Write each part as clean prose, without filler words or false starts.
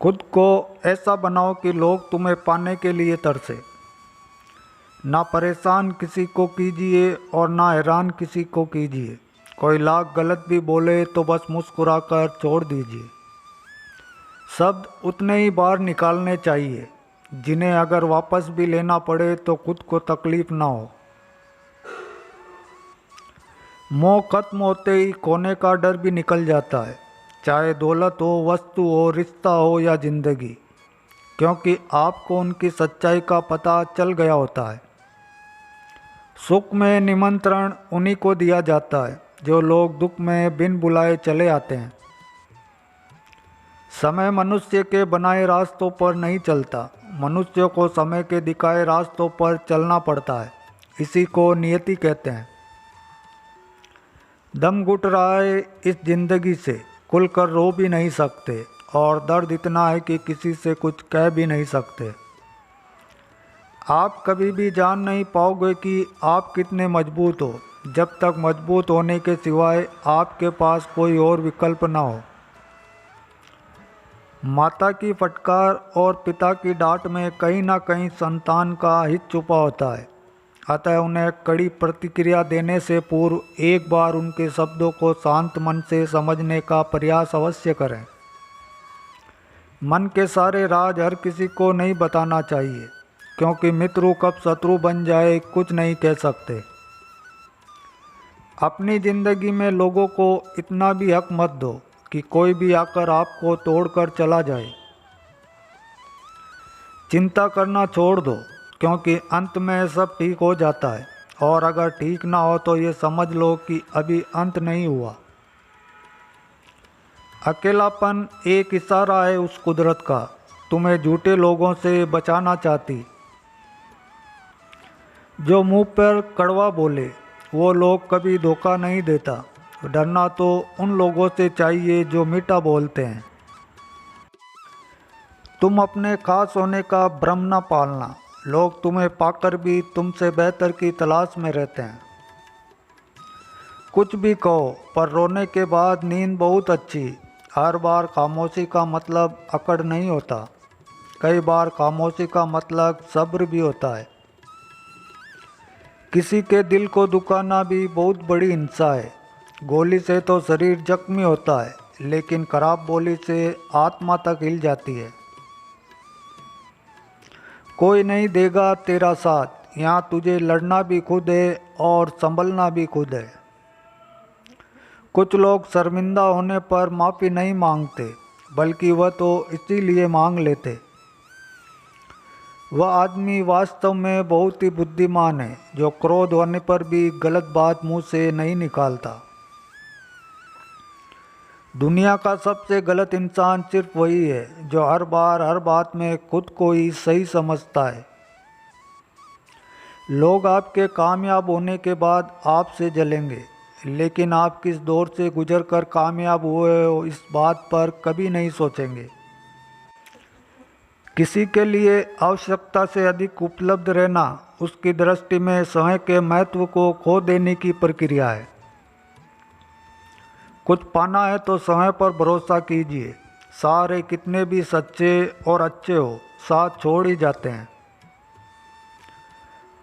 खुद को ऐसा बनाओ कि लोग तुम्हें पाने के लिए तरसे। ना परेशान किसी को कीजिए और ना हैरान किसी को कीजिए। कोई लाख गलत भी बोले तो बस मुस्कुराकर छोड़ दीजिए। शब्द उतने ही बार निकालने चाहिए जिन्हें अगर वापस भी लेना पड़े तो खुद को तकलीफ ना हो। मोह खत्म होते ही खोने का डर भी निकल जाता है, चाहे दौलत हो, वस्तु हो, रिश्ता हो या जिंदगी, क्योंकि आपको उनकी सच्चाई का पता चल गया होता है। सुख में निमंत्रण उन्हीं को दिया जाता है जो लोग दुख में बिन बुलाए चले आते हैं। समय मनुष्य के बनाए रास्तों पर नहीं चलता, मनुष्य को समय के दिखाए रास्तों पर चलना पड़ता है। इसी को नियति कहते हैं। दम घुट रहा है इस जिंदगी से, खुलकर रो भी नहीं सकते और दर्द इतना है कि किसी से कुछ कह भी नहीं सकते। आप कभी भी जान नहीं पाओगे कि आप कितने मजबूत हो जब तक मजबूत होने के सिवाय आपके पास कोई और विकल्प ना हो। माता की फटकार और पिता की डांट में कहीं ना कहीं संतान का हित छुपा होता है। अतः उन्हें कड़ी प्रतिक्रिया देने से पूर्व एक बार उनके शब्दों को शांत मन से समझने का प्रयास अवश्य करें। मन के सारे राज हर किसी को नहीं बताना चाहिए, क्योंकि मित्र कब शत्रु बन जाए कुछ नहीं कह सकते। अपनी जिंदगी में लोगों को इतना भी हक मत दो कि कोई भी आकर आपको तोड़कर चला जाए। चिंता करना छोड़ दो, क्योंकि अंत में सब ठीक हो जाता है, और अगर ठीक ना हो तो ये समझ लो कि अभी अंत नहीं हुआ। अकेलापन एक इशारा है उस कुदरत का, तुम्हें झूठे लोगों से बचाना चाहती। जो मुंह पर कड़वा बोले वो लोग कभी धोखा नहीं देता। डरना तो उन लोगों से चाहिए जो मीठा बोलते हैं। तुम अपने खास होने का भ्रम न पालना, लोग तुम्हें पाकर भी तुमसे बेहतर की तलाश में रहते हैं। कुछ भी कहो, पर रोने के बाद नींद बहुत अच्छी। हर बार खामोशी का मतलब अकड़ नहीं होता, कई बार खामोशी का मतलब सब्र भी होता है। किसी के दिल को दुखाना भी बहुत बड़ी हिंसा है। गोली से तो शरीर जख्मी होता है, लेकिन खराब बोली से आत्मा तक हिल जाती है। कोई नहीं देगा तेरा साथ, यहाँ तुझे लड़ना भी खुद है और संभलना भी खुद है। कुछ लोग शर्मिंदा होने पर माफ़ी नहीं मांगते, बल्कि वह तो इसीलिए मांग लेते। वह आदमी वास्तव में बहुत ही बुद्धिमान है जो क्रोध होने पर भी गलत बात मुंह से नहीं निकालता। दुनिया का सबसे गलत इंसान सिर्फ वही है जो हर बार हर बात में खुद को ही सही समझता है। लोग आपके कामयाब होने के बाद आपसे जलेंगे, लेकिन आप किस दौर से गुजरकर कामयाब हुए हो इस बात पर कभी नहीं सोचेंगे। किसी के लिए आवश्यकता से अधिक उपलब्ध रहना उसकी दृष्टि में समय के महत्व को खो देने की प्रक्रिया है। कुछ पाना है तो समय पर भरोसा कीजिए। सारे कितने भी सच्चे और अच्छे हो, साथ छोड़ ही जाते हैं।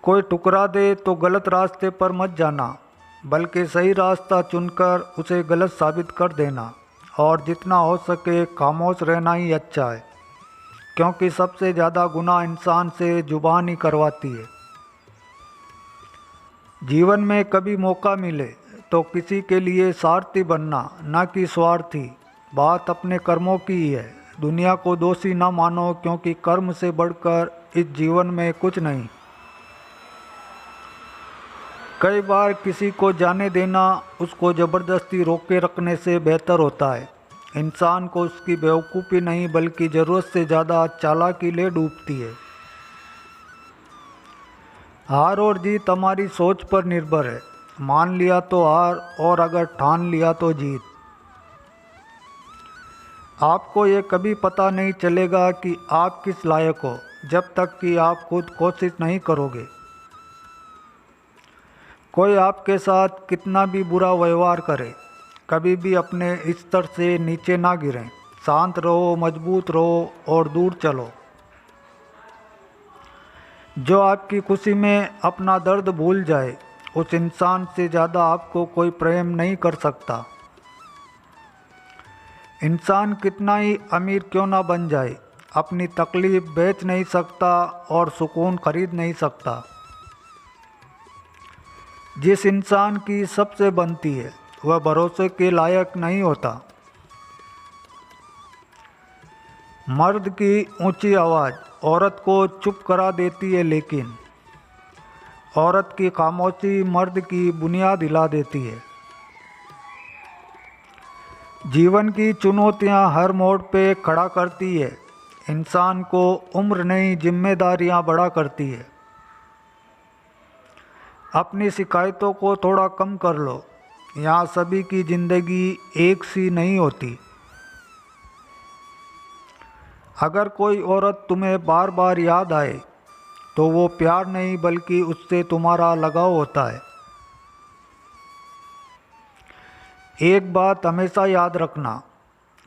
कोई ठुकरा दे तो गलत रास्ते पर मत जाना, बल्कि सही रास्ता चुनकर उसे गलत साबित कर देना। और जितना हो सके खामोश रहना ही अच्छा है, क्योंकि सबसे ज़्यादा गुनाह इंसान से जुबान ही करवाती है। जीवन में कभी मौका मिले तो किसी के लिए सारथी बनना, ना कि स्वार्थी। बात अपने कर्मों की ही है। दुनिया को दोषी ना मानो, क्योंकि कर्म से बढ़कर इस जीवन में कुछ नहीं। कई बार किसी को जाने देना उसको ज़बरदस्ती रोके रखने से बेहतर होता है। इंसान को उसकी बेवकूफ़ी नहीं बल्कि ज़रूरत से ज़्यादा चालाकी ले डूबती है। हार और जीत हमारी सोच पर निर्भर है। मान लिया तो हार, और अगर ठान लिया तो जीत। आपको ये कभी पता नहीं चलेगा कि आप किस लायक हो जब तक कि आप खुद कोशिश नहीं करोगे। कोई आपके साथ कितना भी बुरा व्यवहार करे, कभी भी अपने स्तर से नीचे ना गिरें। शांत रहो, मजबूत रहो और दूर चलो। जो आपकी खुशी में अपना दर्द भूल जाए, उस इंसान से ज़्यादा आपको कोई प्रेम नहीं कर सकता। इंसान कितना ही अमीर क्यों ना बन जाए, अपनी तकलीफ बेच नहीं सकता और सुकून खरीद नहीं सकता। जिस इंसान की सबसे बनती है, वह भरोसे के लायक नहीं होता। मर्द की ऊंची आवाज़ औरत को चुप करा देती है, लेकिन औरत की खामोशी मर्द की बुनियाद हिला देती है। जीवन की चुनौतियां हर मोड़ पे खड़ा करती है। इंसान को उम्र नहीं, जिम्मेदारियां बड़ा करती है। अपनी शिकायतों को थोड़ा कम कर लो। यहाँ सभी की ज़िंदगी एक सी नहीं होती। अगर कोई औरत तुम्हें बार बार याद आए, तो वो प्यार नहीं बल्कि उससे तुम्हारा लगाव होता है। एक बात हमेशा याद रखना,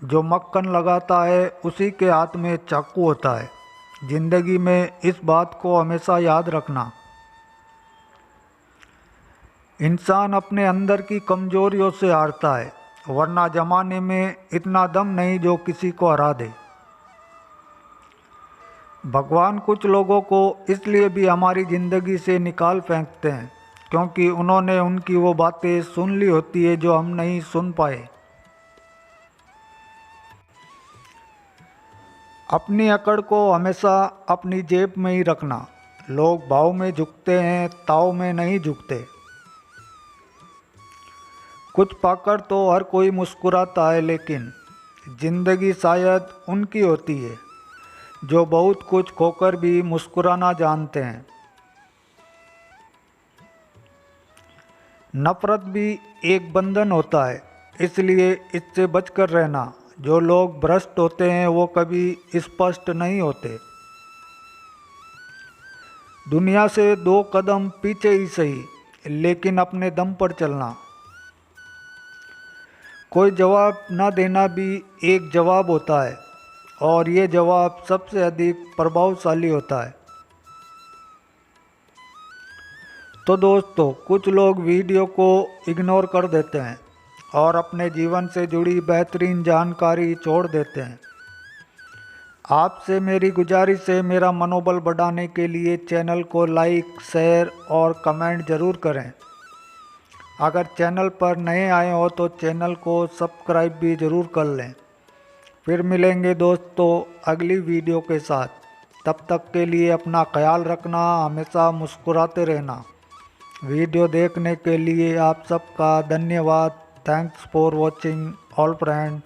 जो मक्खन लगाता है उसी के हाथ में चाकू होता है। जिंदगी में इस बात को हमेशा याद रखना। इंसान अपने अंदर की कमजोरियों से हारता है, वरना जमाने में इतना दम नहीं जो किसी को हरा दे। भगवान कुछ लोगों को इसलिए भी हमारी ज़िंदगी से निकाल फेंकते हैं, क्योंकि उन्होंने उनकी वो बातें सुन ली होती है जो हम नहीं सुन पाए। अपनी अकड़ को हमेशा अपनी जेब में ही रखना। लोग भाव में झुकते हैं, ताव में नहीं झुकते। कुछ पाकर तो हर कोई मुस्कुराता है, लेकिन ज़िंदगी शायद उनकी होती है जो बहुत कुछ खोकर भी मुस्कुराना जानते हैं। नफ़रत भी एक बंधन होता है, इसलिए इससे बचकर रहना। जो लोग भ्रष्ट होते हैं वो कभी स्पष्ट नहीं होते। दुनिया से 2 कदम पीछे ही सही, लेकिन अपने दम पर चलना। कोई जवाब ना देना भी एक जवाब होता है, और ये जवाब सबसे अधिक प्रभावशाली होता है। तो दोस्तों, कुछ लोग वीडियो को इग्नोर कर देते हैं और अपने जीवन से जुड़ी बेहतरीन जानकारी छोड़ देते हैं। आपसे मेरी गुजारिश है, मेरा मनोबल बढ़ाने के लिए चैनल को लाइक, शेयर और कमेंट ज़रूर करें। अगर चैनल पर नए आए हो तो चैनल को सब्सक्राइब भी ज़रूर कर लें। फिर मिलेंगे दोस्तों अगली वीडियो के साथ। तब तक के लिए अपना ख्याल रखना, हमेशा मुस्कुराते रहना। वीडियो देखने के लिए आप सबका धन्यवाद। Thanks for watching all friend.